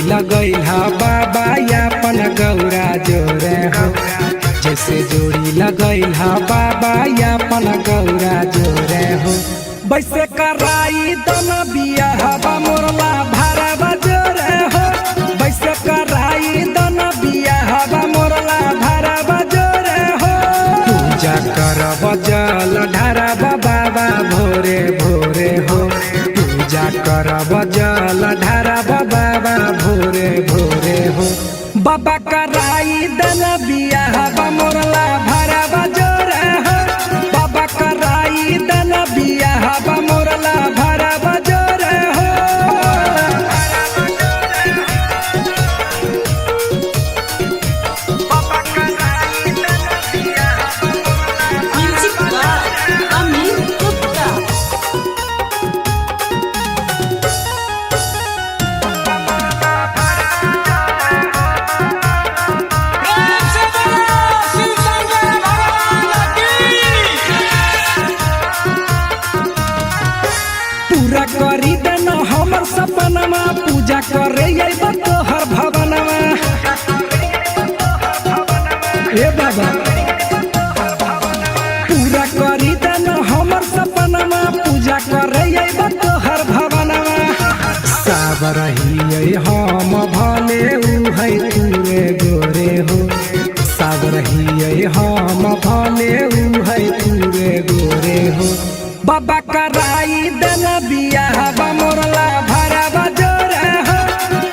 लगैल बाबा यापन गौरा जोरे हो। जैसे जोड़ी लगैल बाबा यापन गौरा जोरे हो। वैसे कराई दन बियाह मोरला भरवा जोरे हो। वैसे कराई दन बियाह मोरला भरवा जोरे हो। पूजा करब जल ढारब बाबा भोरे भोरे हो। पूजा करब जल ढारब बाबा भोरे भोरे हो। बाबा कराई दन बियाह मोरला भरवा जोरे हो। बाबा कराई दन बियाह मोरला भरवा जोरे हो। पूरा करी देना हमर सपनमा। पूजा करे तोहर भवनमा। हे बाबा पूरा करी देना हमर सपनमा। पूजा करे तोहर भवनमा। सब रही हम भले उहै तुरे गोरे हो। सब रही हम भले उहै तुरे गोरे हो। बाबा कराई दन बियाह मोरला भरवा जोरे हो।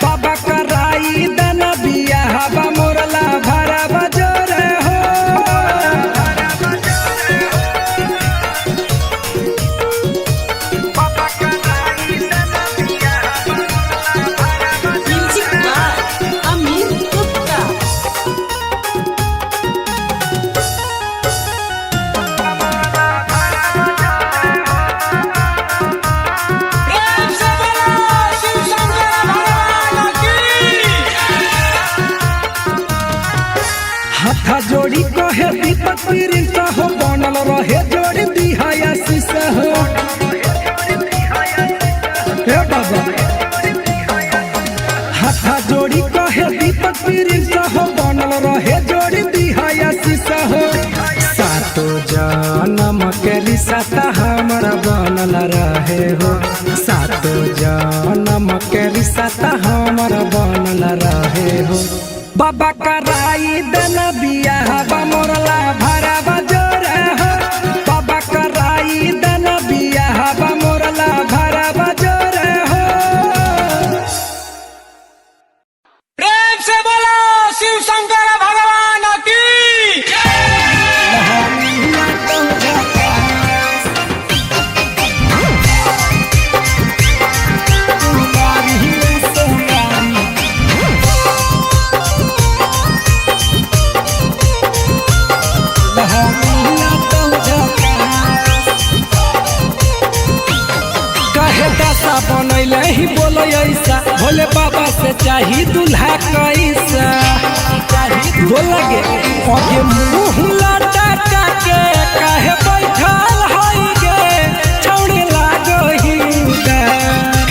बाबा कराई दन बियाह मोरला भरवा जोरे हो। बाबा कराई दन बियाह हाथ जोड़ी कहे दीपक प्रिंस हो। बनल रहे जोड़ी दिहाया शीशा हो। हे बाबा हाथ जोड़ी कहे दीपक प्रिंस हो। बनल रहे जोड़ी दिहाया शीशा हो। सातो जन्म के रिश्ता हमारा बनल रहे हो। सातो जन्म के रिश्ता हमारा बनल रहे हो। बाबा कराई दन बियाह मोरला भरवा जोरे हो। बाबा कराई दन बियाह मोरला भरवा जोरे हो। प्रेम से बोलो शिव शंकर भगवान की। बनैले ही बोलो ऐसा। भोले बाबा से चाही दूल्हा कैसा। बोला गे आगे मुँह लटका के काहे बैठल हई गे। छौड़ी लागही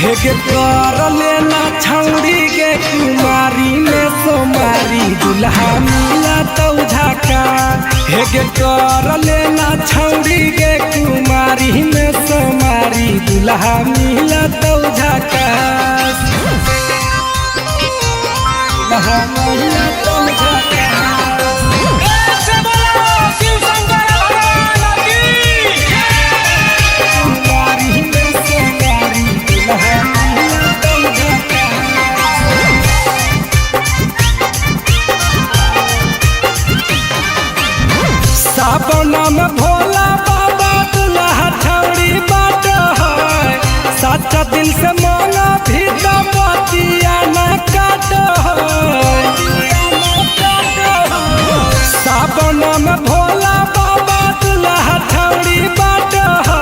हेगे कर लेना छौड़ी गे। कुमारी में सोमारी दूल्हा मिला तो झका। हेगे कर लेना छौड़ी गे। कुमारी में सोमारी दूल्हा मिला तो झका। दूल्हा मिला तो झका। प्रेम से बोलो शिव शंकर भगवान की। कुमारी में सोमारी दूल्हा मिला तो झका। सावन में भोला बाबा दूल्हा छौड़ी बाट है। सच्चा दिल से मांगा भी तो बतिया न काट है। सावन में भोला बाबा दूल्हा छौड़ी बाट है।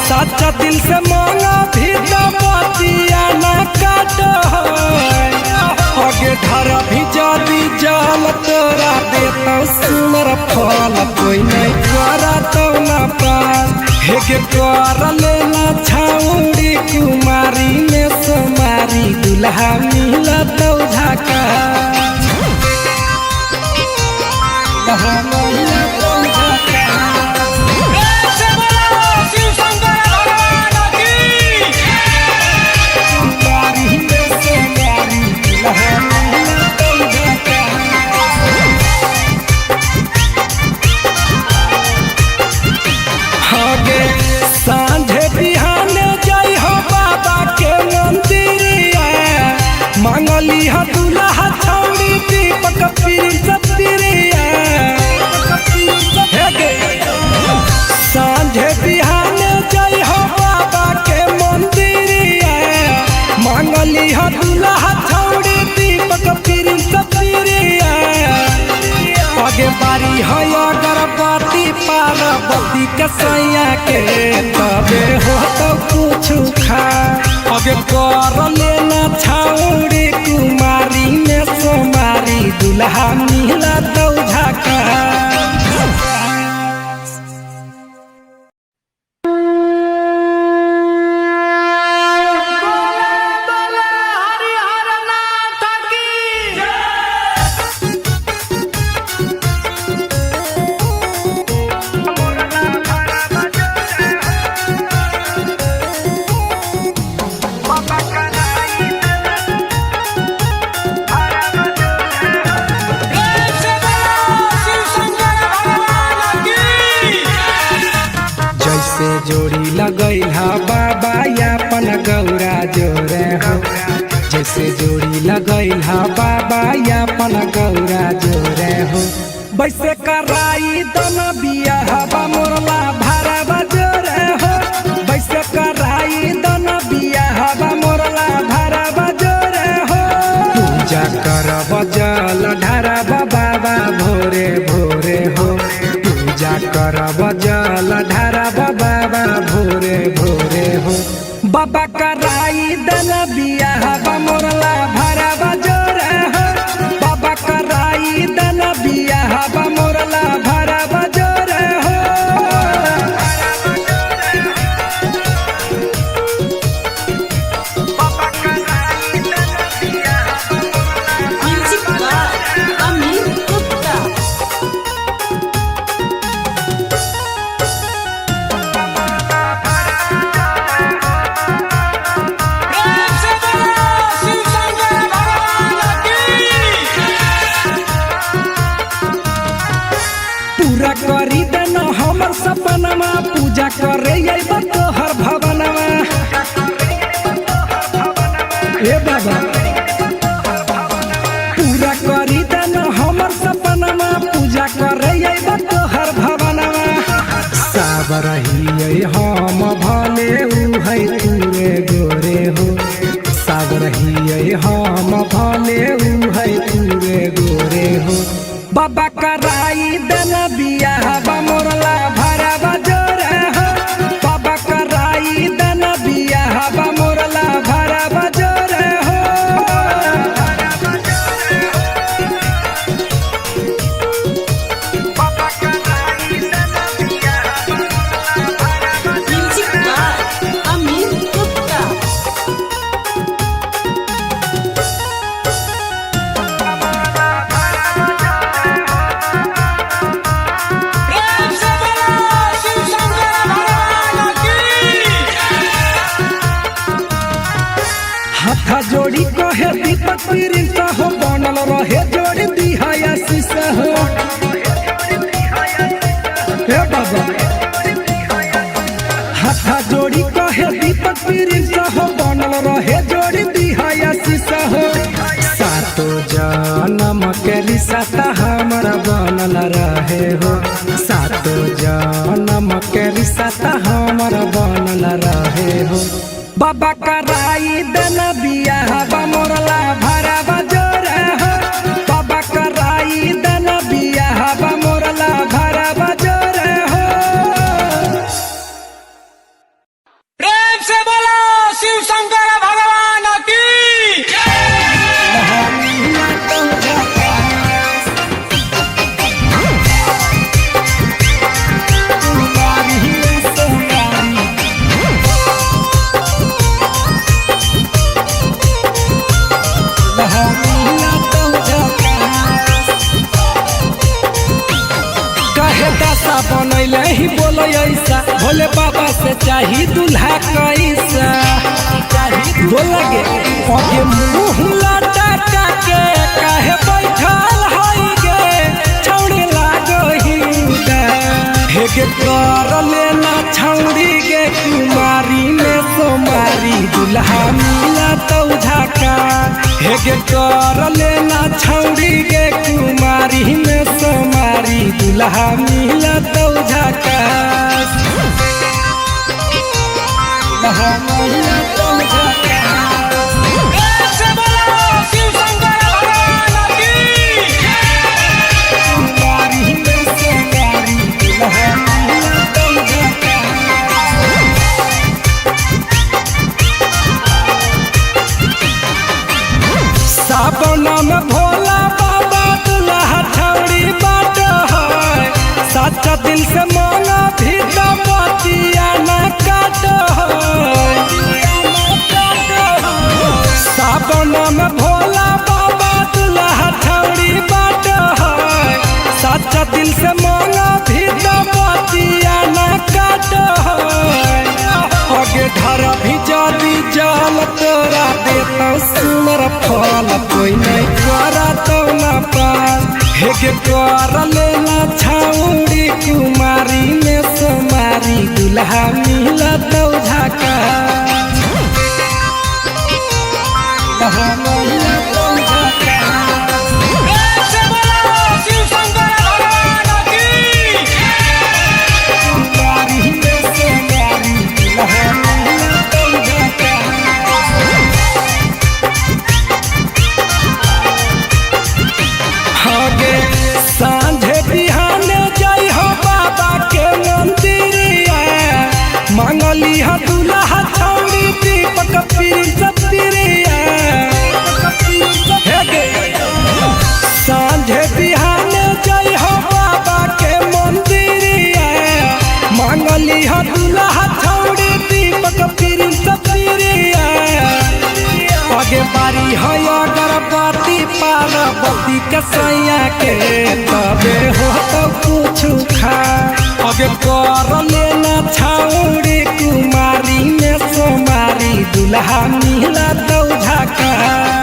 सच्चा दिल से मांगा भी तो बतिया न काट है। आगे धरा भी जादी जाल तोरा देता सुनर फल। कोई नहीं करा तो न पास। हेगे कर लेना छौड़ी। कुमारी में सोमारी दूल्हा मिला मांगली ह दूल्हा छौड़ी दीपक प्रिंस प्रिया सांझे बिहाने जय हो बाबा के मंदिरिया मांगली ह दूल्हा छौड़ी दीपक प्रिंस प्रिया आगे बारी है अगरबत्ती पार्वती कसैया के तबे हो तो कुछ खा आगे कर लेना छौड़ी कुमारी में सोमारी दूल्हा मिला तो झका जोड़ी लगैला बाबा यापन गौरा जोरे हो जैसे जोड़ी लगैला बाबा यापन गौरा जोरे हो वैसे कराई दन बियाह मोरला भारा जोरे हो वैसे कराई दन बियाह मोरला भारा जोरे हो पूजा करब जल ढारब बाबा भोरे भोरे हो पूजा करब जल ढारब बाबा भोरे भोरे हो बाबा कराई दन बियाह मोरला भारा जोरे हो बाबा कराई दन बियाह मोरला भारा जोरे हो पूरा करी देन हमर सपनमा पूजा करे अइबा तोहर भवनमा ए बाबा पूरा करी देन हमर सपनमा पूजा करे अइबा तोहर भवनमा साब रहिए हम भले उ है तूरे गोरे हो साब रहिए हम भले उ है तूरे गोरे हो बाबा कराई दन बियाह मोरला भारा जोरे हो बाबा कराई दन बियाह मोरला भारा जोरे हो बाबा कराई दन बियाह अमीर गुप्ता हाथा जोड़ी कहे दीपक प्रिंस हो बनल रहे जोड़ी दिहाया शीशा हो हे बाबा हाथा जोड़ी कहे दीपक प्रिंस हो बनल रहे जोड़ी दिहाया शीशा हो सातो जन्म के रिश्ता हमारा बनल रहे हो सातो जन्म के रिश्ता हमारा बनल रहे हो बाबा कराई दन बियाह मोरला भारा जोरे हो बाबा कराई दन बियाह मोरला भारा जोरे हो प्रेम से बोलो शिव शंकर भगवान की बनैले ही बोलो ऐसा भोले बाबा से चाही दूल्हा कैसा बोला गे आगे मुँह लटा के काहे बैठल हई गे छौड़ी लागो ही हे गे कर लेना छौड़ी गे कुमारी में सोमारी दूल्हा मिला तो झका हेगे कर लेना छौड़ी गे कुमारी में सोमारी दुल्हा मिला तो झकास दुल्हा मिला तो झकास। प्रेम से बोलो शिव शंकर भगवान की। कुमारी में सोमारी दुल्हा मिला तो झकास। सावन में भोला बाबा दुल्हा छौड़ी बाट है सच्चा दिल से मांगा भी तो बतिया न काट है। सावन में भोला बाबा दुल्हा छौड़ी बाट है सच्चा दिल से मांगा भी तो बतिया न काट है। आगे धर भी जादी जाल तोरा देता सुनर फल कोई नहीं करा तो न पास। हेगे कर लेना छौड़ी कुमारी में सोमारी दुल्हा मिला तो झकास दुल्हा मिला तो झकास। प्रेम से बोलो शिव शंकर भगवान की। कुमारी में सोमारी दुल्हा मिला तो झकास। आगे सांझे बिहान जय हो बाबा के मंदिरिया मांगली हा दुल्हा छौड़ी दीपक पीर पिरिया। सांझे बिहान जय हो बाबा के मंदिरिया मांगली हा दुल्हा छौड़ी दीपक पीर पिरिया। आगे बारी है अगरबत्ती पार्वती के सैया के तबे हो तो कुछ खा। आगे कर लेना छौड़ी कुमारी में सोमारी दुल्हा मिला तो झकास।